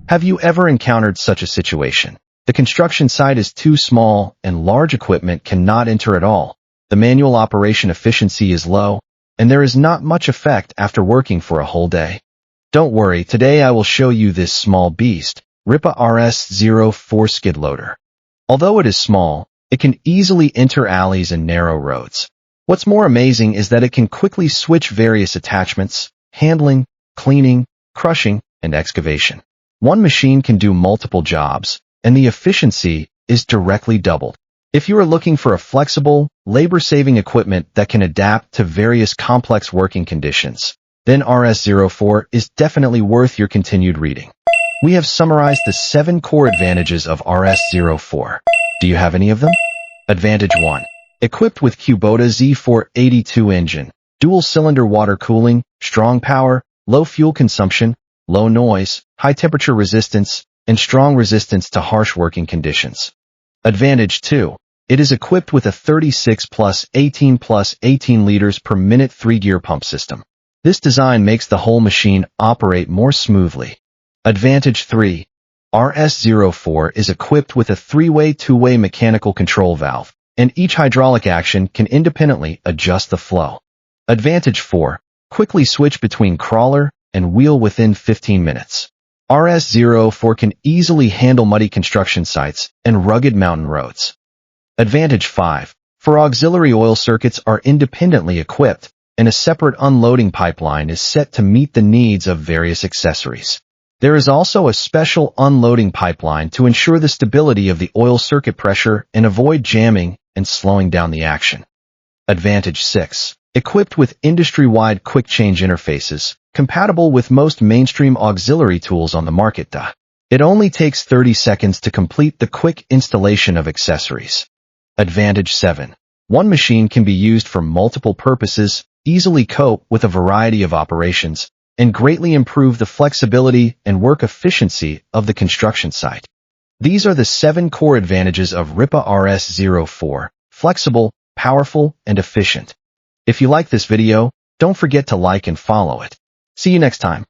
Have you ever encountered such a situation? The construction site is too small and large equipment cannot enter at all. The manual operation efficiency is low, and there is not much effect after working for a whole day. Don't worry, today I will show you this small beast, RIPPA RS04 skid loader. Although it is small, it can easily enter alleys and narrow roads. What's more amazing is that it can quickly switch various attachments, handling, cleaning, crushing, and excavation. One machine can do multiple jobs, and the efficiency is directly doubled. If you are looking for a flexible, labor-saving equipment that can adapt to various complex working conditions, then RS04 is definitely worth your continued reading. We have summarized the 7 core advantages of RS04. Do you have any of them? Advantage 1. Equipped with Kubota Z482 engine, dual-cylinder water cooling, strong power, low fuel consumption, low noise, high temperature resistance, and strong resistance to harsh working conditions. Advantage 2. It is equipped with a 36 plus 18 liters per minute 3-gear pump system. This design makes the whole machine operate more smoothly. Advantage 3. RS04 is equipped with a 3-way two-way mechanical control valve, and each hydraulic action can independently adjust the flow. Advantage 4. Quickly switch between crawler and wheel within 15 minutes. RS04 can easily handle muddy construction sites and rugged mountain roads. Advantage 5. For auxiliary oil circuits are independently equipped, and a separate unloading pipeline is set to meet the needs of various accessories. There is also a special unloading pipeline to ensure the stability of the oil circuit pressure and avoid jamming and slowing down the action. Advantage 6. Equipped with industry-wide quick-change interfaces, compatible with most mainstream auxiliary tools on the market. It only takes 30 seconds to complete the quick installation of accessories. Advantage 7. One machine can be used for multiple purposes, easily cope with a variety of operations, and greatly improve the flexibility and work efficiency of the construction site. These are the 7 core advantages of RIPPA RS04, flexible, powerful, and efficient. If you like this video, don't forget to like and follow it. See you next time.